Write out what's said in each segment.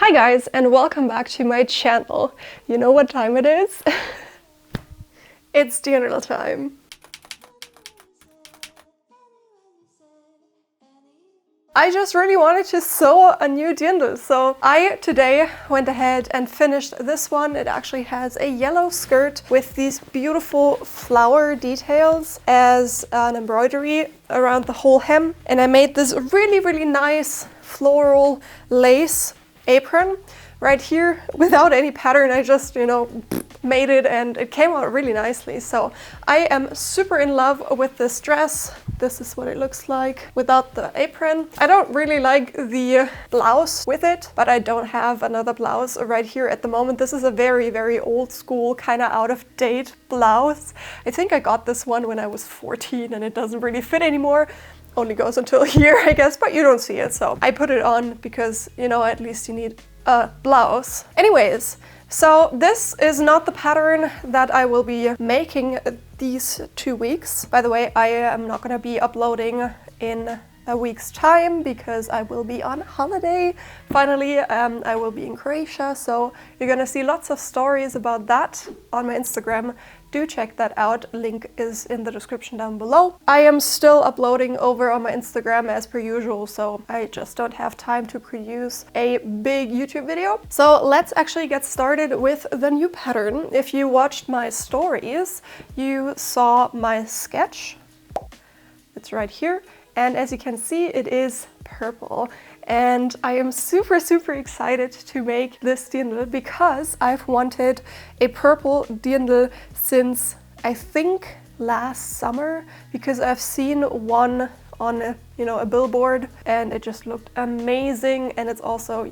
Hi guys, and welcome back to my channel. You know what time it is? It's Dirndl time. I just really wanted to sew a new dirndl, so I today went ahead and finished this one. It actually has a yellow skirt with these beautiful flower details as an embroidery around the whole hem. And I made this really nice floral lace apron right here without any pattern. I just, made it and it came out really nicely. So I am super in love with this dress. This is what it looks like without the apron. I don't really like the blouse with it, but I don't have another blouse right here at the moment. This is a very old school, kind of out of date blouse. I think I got this one when I was 14 and it doesn't really fit anymore. Only goes until here, I guess, but you don't see it. So I put it on because, at least you need a blouse. Anyways, so this is not the pattern that I will be making these 2 weeks. By the way, I am not gonna be uploading in a week's time because I will be on holiday. Finally, I will be in Croatia, so you're gonna see lots of stories about that on my Instagram. Do check that out, link is in the description down below. I am still uploading over on my Instagram as per usual, so I just don't have time to produce a big YouTube video. So let's actually get started with the new pattern. If you watched my stories, you saw my sketch. It's right here. And as you can see, it is purple. And I am super excited to make this dirndl because I've wanted a purple dirndl since I think last summer, because I've seen one on a billboard and it just looked amazing. And it's also,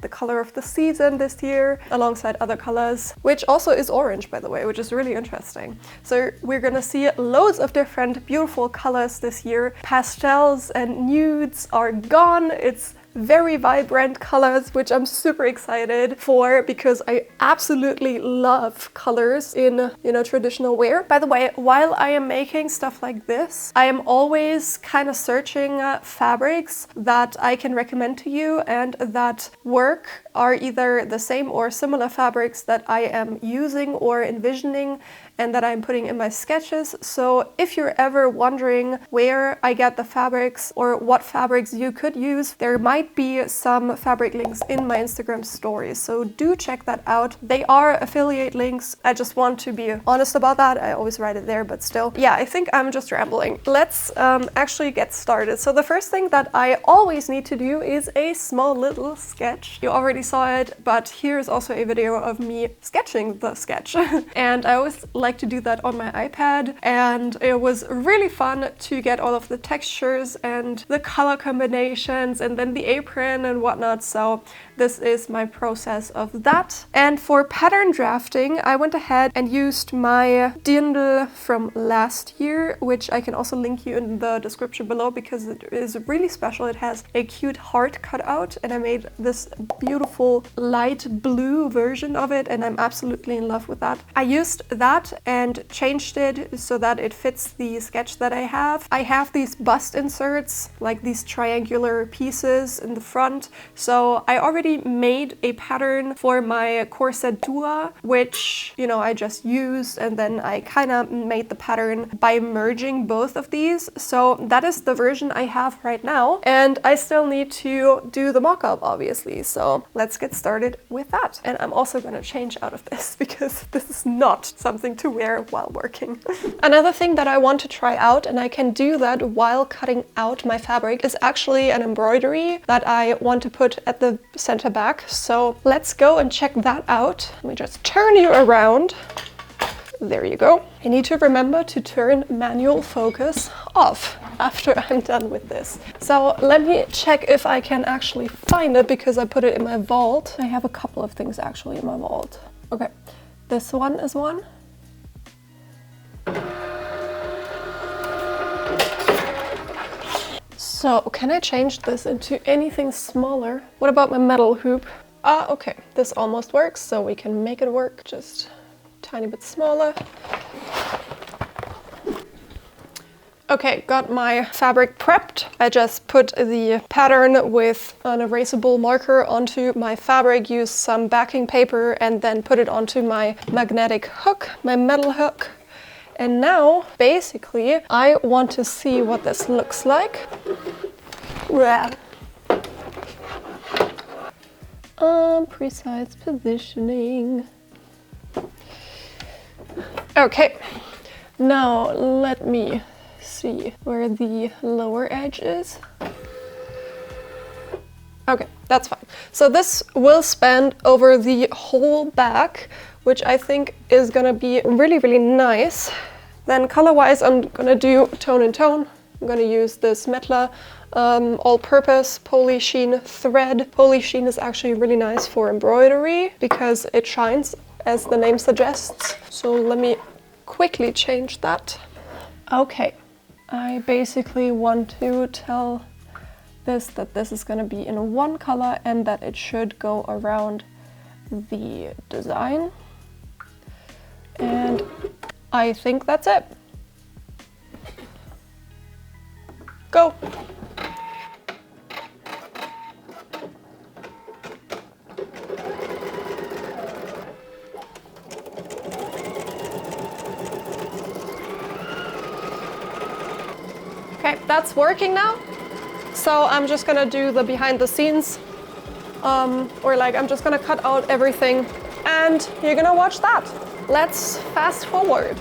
the color of the season this year alongside other colors, which also is orange, by the way, which is really interesting. So we're gonna see loads of different beautiful colors this year. Pastels and nudes are gone. It's very vibrant colors, which I'm super excited for because I absolutely love colors in, traditional wear. By the way, while I am making stuff like this, I am always kind of searching fabrics that I can recommend to you and that work, are either the same or similar fabrics that I am using or envisioning and that I'm putting in my sketches. So if you're ever wondering where I get the fabrics or what fabrics you could use, there might be some fabric links in my Instagram stories. So do check that out. They are affiliate links. I just want to be honest about that. I always write it there, but still. Yeah, I think I'm just rambling. Let's actually get started. So the first thing that I always need to do is a small little sketch. You already saw it, but here's also a video of me sketching the sketch. And I always like to do that on my iPad, and it was really fun to get all of the textures and the color combinations and then the apron and whatnot. So this is my process of that. And for pattern drafting, I went ahead and used my dirndl from last year, which I can also link you in the description below because it is really special. It has a cute heart cut out and I made this beautiful light blue version of it and I'm absolutely in love with that. I used that and changed it so that it fits the sketch that I have. I have these bust inserts, like these triangular pieces in the front. So I already made a pattern for my corset dua, which, I just used, and then I kind of made the pattern by merging both of these. So that is the version I have right now. And I still need to do the mock-up, obviously. So let's get started with that. And I'm also going to change out of this because this is not something to wear while working. Another thing that I want to try out, and I can do that while cutting out my fabric, is actually an embroidery that I want to put at the center back. So let's go and check that out. Let me just turn you around. There you go. I need to remember to turn manual focus off after I'm done with this. So let me check if I can actually find it because I put it in my vault. I have a couple of things actually in my vault. Okay, this one is one. So can I change this into anything smaller? What about my metal hoop? Okay, this almost works, so we can make it work just a tiny bit smaller. Okay, got my fabric prepped. I just put the pattern with an erasable marker onto my fabric, used some backing paper, and then put it onto my magnetic hook, my metal hook. And now, basically, I want to see what this looks like. Precise positioning. Okay, now let me see where the lower edge is. Okay, that's fine. So this will span over the whole back, which I think is gonna be really, really nice. Then color-wise, I'm gonna do tone and tone. I'm gonna use this Metla all-purpose poly sheen thread. Poly sheen is actually really nice for embroidery because it shines, as the name suggests. So let me quickly change that. Okay, I basically want to tell this that this is going to be in one color and that it should go around the design. And I think that's it. Go! Okay, that's working now. So I'm just gonna do the behind the scenes, or like I'm just gonna cut out everything and you're gonna watch that. Let's fast forward.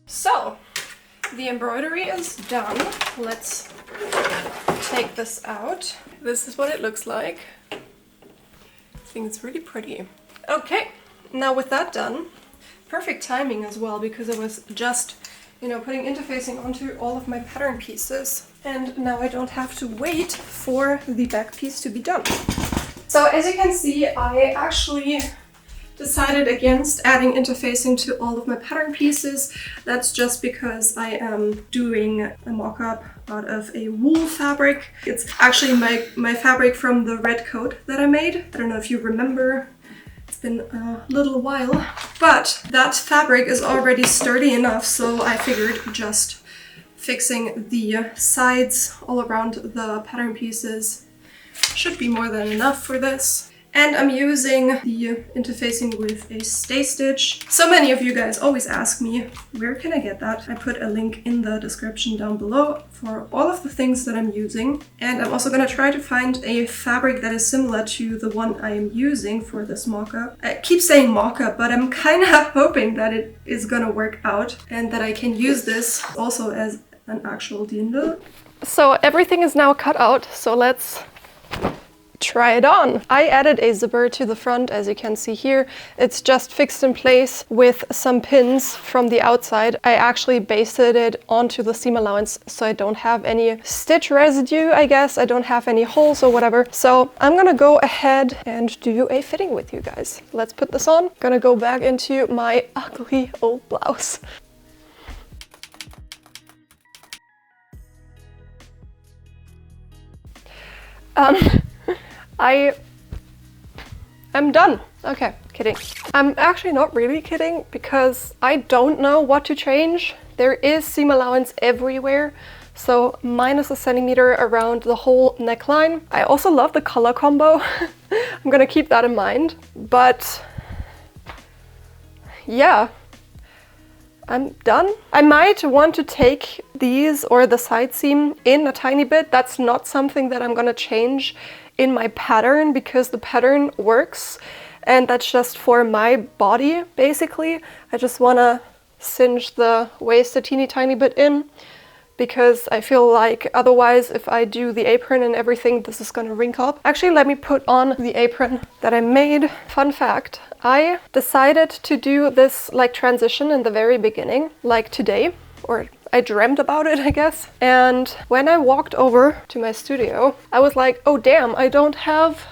So, the embroidery is done. Let's take this out. This is what it looks like. I think it's really pretty. Okay, now with that done, perfect timing as well, because I was just, putting interfacing onto all of my pattern pieces. And now I don't have to wait for the back piece to be done. So as you can see, I actually decided against adding interfacing to all of my pattern pieces. That's just because I am doing a mock-up out of a wool fabric. It's actually my fabric from the red coat that I made. I don't know if you remember, it's been a little while, but that fabric is already sturdy enough, so I figured just fixing the sides all around the pattern pieces should be more than enough for this. And I'm using the interfacing with a stay stitch. So many of you guys always ask me, where can I get that? I put a link in the description down below for all of the things that I'm using. And I'm also gonna try to find a fabric that is similar to the one I am using for this mock-up. I keep saying mock-up, but I'm kinda hoping that it is gonna work out and that I can use this also as an actual dirndl. So everything is now cut out, so let's try it on. I added a zipper to the front, as you can see here. It's just fixed in place with some pins from the outside. I actually basted it onto the seam allowance so I don't have any stitch residue, I guess. I don't have any holes or whatever. So I'm gonna go ahead and do a fitting with you guys. Let's put this on. Gonna go back into my ugly old blouse. I'm done. Okay, kidding. I'm actually not really kidding because I don't know what to change. There is seam allowance everywhere, so minus a centimeter around the whole neckline. I also love the color combo. I'm gonna keep that in mind, but yeah, I'm done. I might want to take these or the side seam in a tiny bit. That's not something that I'm gonna change in my pattern because the pattern works and that's just for my body basically. I just wanna cinch the waist a teeny tiny bit in, because I feel like otherwise if I do the apron and everything, this is gonna wrinkle up. Actually, let me put on the apron that I made. Fun fact, I decided to do this like transition in the very beginning, like today, or I dreamt about it, I guess. And when I walked over to my studio, I was like, oh damn, I don't have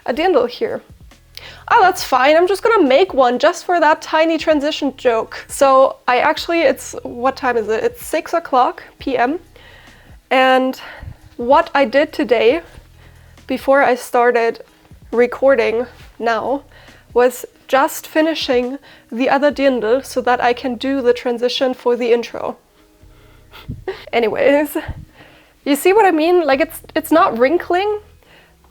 a dirndl here. Oh, that's fine. I'm just gonna make one just for that tiny transition joke. So I actually, what time is it? It's 6 o'clock p.m. And what I did today, before I started recording now, was just finishing the other dirndl so that I can do the transition for the intro. Anyways, you see what I mean? Like it's not wrinkling,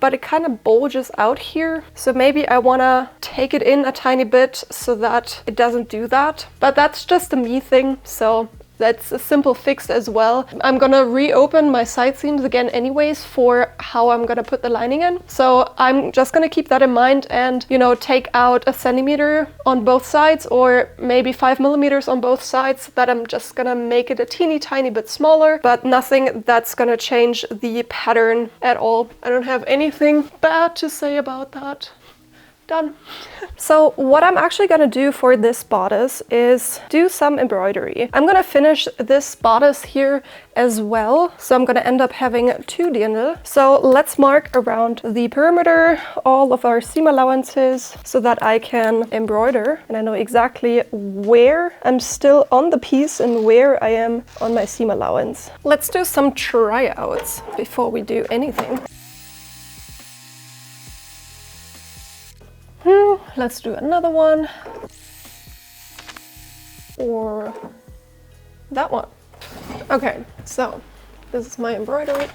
but it kind of bulges out here. So maybe I wanna take it in a tiny bit so that it doesn't do that. But that's just a me thing, so that's a simple fix as well. I'm gonna reopen my side seams again anyways for how I'm gonna put the lining in. So I'm just gonna keep that in mind and, you know, take out a centimeter on both sides or maybe 5 millimeters on both sides, so that I'm just gonna make it a teeny tiny bit smaller, but nothing that's gonna change the pattern at all. I don't have anything bad to say about that. Done. So what I'm actually gonna do for this bodice is do some embroidery. I'm gonna finish this bodice here as well. So I'm gonna end up having 2 dirndl. So let's mark around the perimeter all of our seam allowances so that I can embroider and I know exactly where I'm still on the piece and where I am on my seam allowance. Let's do some tryouts before we do anything. Let's do another one, or that one. Okay, so this is my embroidery,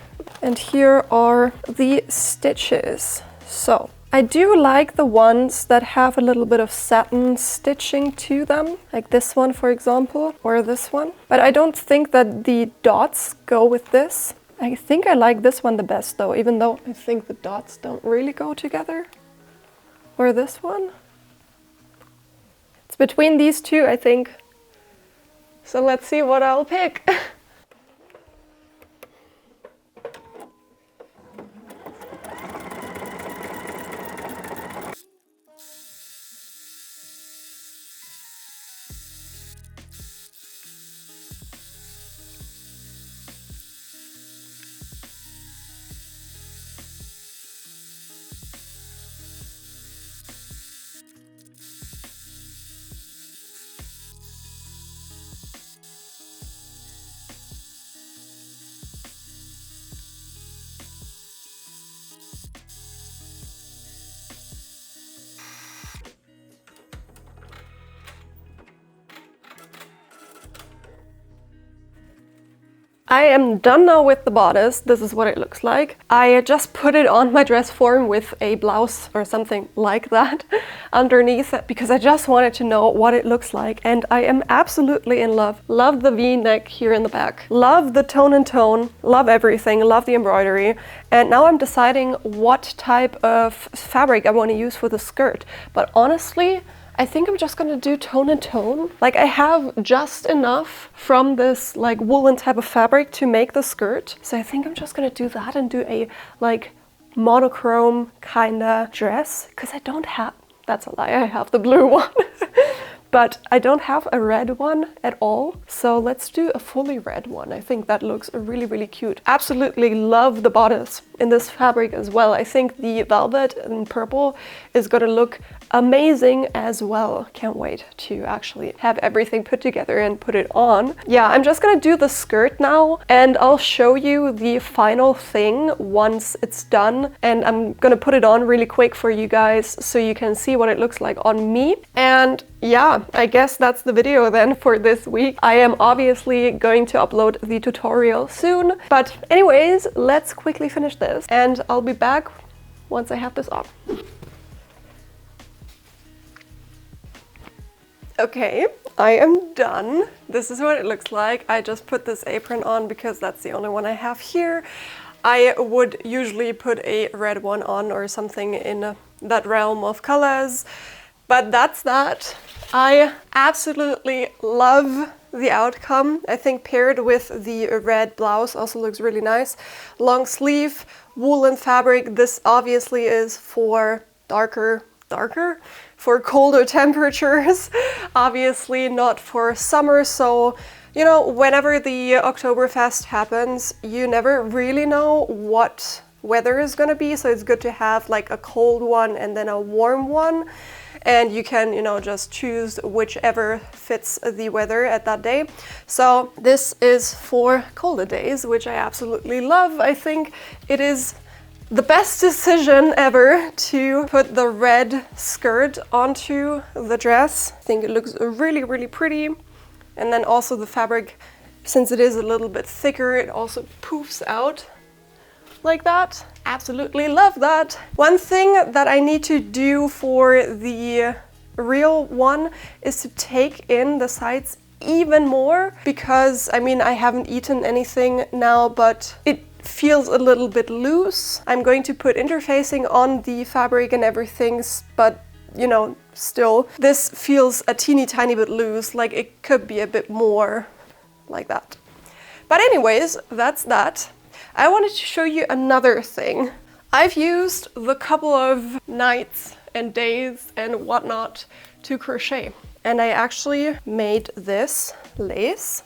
and here are the stitches. So I do like the ones that have a little bit of satin stitching to them, like this one, for example, or this one. But I don't think that the dots go with this. I think I like this one the best though, even though I think the dots don't really go together. Or this one. It's between these two, I think. So let's see what I'll pick. I am done now with the bodice. This is what it looks like. I just put it on my dress form with a blouse or something like that underneath it because I just wanted to know what it looks like, and I am absolutely in love. Love the V-neck here in the back. Love the tone and tone. Love everything. Love the embroidery. And now I'm deciding what type of fabric I want to use for the skirt. But honestly, I think I'm just gonna do tone and tone. Like I have just enough from this like woolen type of fabric to make the skirt. So I think I'm just gonna do that and do a like monochrome kinda dress. Cause I don't have, that's a lie, I have the blue one. But I don't have a red one at all. So let's do a fully red one. I think that looks really, really cute. Absolutely love the bodice in this fabric as well. I think the velvet in purple is gonna look amazing as well. Can't wait to actually have everything put together and put it on. Yeah, I'm just gonna do the skirt now and I'll show you the final thing once it's done, and I'm gonna put it on really quick for you guys so you can see what it looks like on me. And yeah, I guess that's the video then for this week. I am obviously going to upload the tutorial soon, but anyways, let's quickly finish this and I'll be back once I have this on. Okay, I am done. This is what it looks like. I just put this apron on because that's the only one I have here. I would usually put a red one on or something in that realm of colors, But that's that. I absolutely love the outcome. I think paired with the red blouse also looks really nice. Long sleeve, woolen fabric. This obviously is for darker, for colder temperatures. Obviously not for summer, so you know, whenever the Oktoberfest happens, you never really know what weather is gonna be, so it's good to have like a cold one and then a warm one. And you can, you know, just choose whichever fits the weather at that day. So this is for colder days, which I absolutely love. I think it is the best decision ever to put the red skirt onto the dress. I think it looks really, really pretty. And then also the fabric, since it is a little bit thicker, it also poofs out like that. Absolutely love that. One thing that I need to do for the real one is to take in the sides even more, because I mean, I haven't eaten anything now, but it feels a little bit loose. I'm going to put interfacing on the fabric and everything, but you know, still, this feels a teeny tiny bit loose, like it could be a bit more like that. But anyways, that's that. I wanted to show you another thing. I've used the couple of nights and days and whatnot to crochet. And I actually made this lace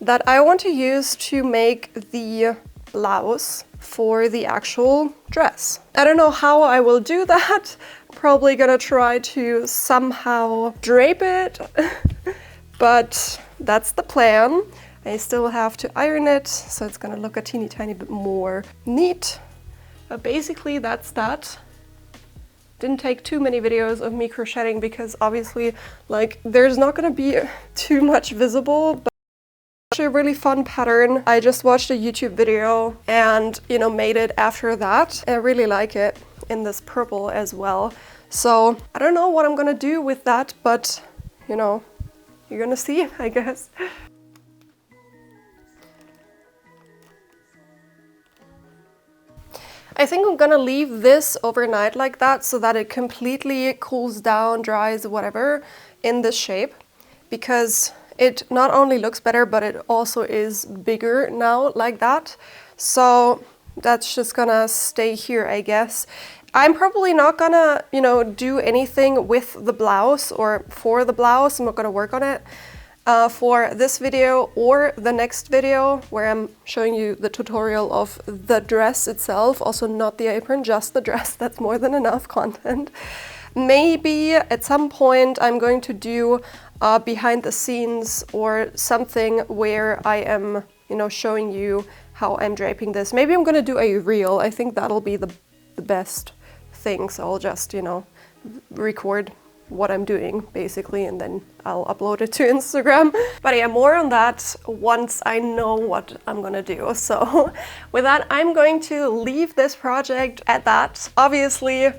that I want to use to make the blouse for the actual dress. I don't know how I will do that. Probably gonna try to somehow drape it, but that's the plan. I still have to iron it, so it's gonna look a teeny tiny bit more neat. But basically that's that. Didn't take too many videos of me crocheting because obviously like there's not gonna be too much visible, but it's actually a really fun pattern. I just watched a YouTube video and you know made it after that. I really like it in this purple as well. So I don't know what I'm gonna do with that, but you know, you're gonna see, I guess. I think I'm gonna leave this overnight like that so that it completely cools down, dries, whatever, in this shape, because it not only looks better, but it also is bigger now like that. So that's just gonna stay here, I guess. I'm probably not gonna, you know, do anything with the blouse or for the blouse. I'm not gonna work on it for this video or the next video where I'm showing you the tutorial of the dress itself. Also not the apron, just the dress. That's more than enough content. Maybe at some point I'm going to do behind the scenes or something where I am, you know, showing you how I'm draping this. Maybe I'm gonna do a reel. I think that'll be the best thing. So I'll just, you know, record what I'm doing basically, and then I'll upload it to Instagram. But yeah, more on that once I know what I'm gonna do. So with that, I'm going to leave this project at that. Obviously,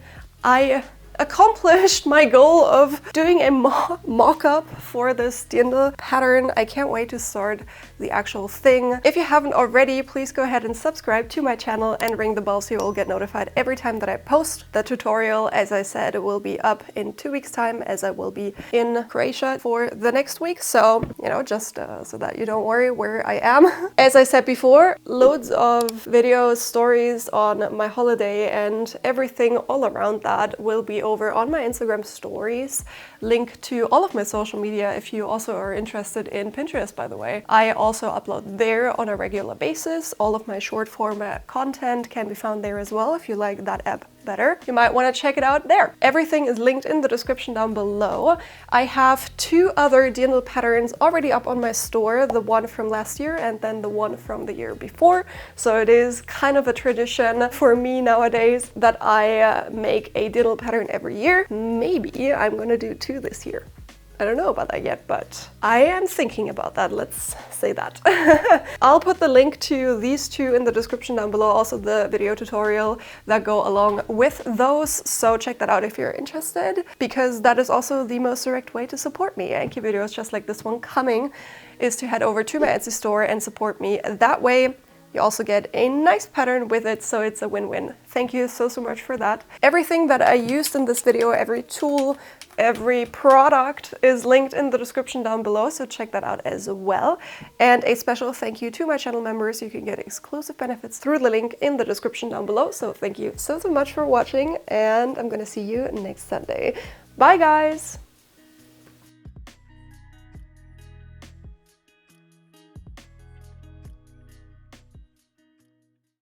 I accomplished my goal of doing a mock-up for this Dirndl pattern. I can't wait to start the actual thing. If you haven't already, please go ahead and subscribe to my channel and ring the bell so you will get notified every time that I post. The tutorial, as I said, will be up in 2 weeks time, as I will be in Croatia for the next week. So, you know, just so that you don't worry where I am. As I said before, loads of videos, stories on my holiday and everything all around that will be over on my Instagram stories. Link to all of my social media if you also are interested in Pinterest, by the way. I also upload there on a regular basis. All of my short format content can be found there as well if you like that app better. You might want to check it out there. Everything is linked in the description down below. I have 2 other Dirndl patterns already up on my store, the one from last year and then the one from the year before. So it is kind of a tradition for me nowadays that I make a Dirndl pattern every year. Maybe I'm gonna do 2 this year. I don't know about that yet, but I am thinking about that, let's say that. I'll put the link to these 2 in the description down below, also the video tutorial that go along with those, so check that out if you're interested, because that is also the most direct way to support me and keep videos just like this one coming, is to head over to my Etsy store and support me that way. You also get a nice pattern with it, so it's a win-win. Thank you so much for that. Everything that I used in this video, every tool, every product is linked in the description down below, so check that out as well. And a special thank you to my channel members. You can get exclusive benefits through the link in the description down below. So thank you so much for watching, and I'm gonna see you next Sunday. Bye guys!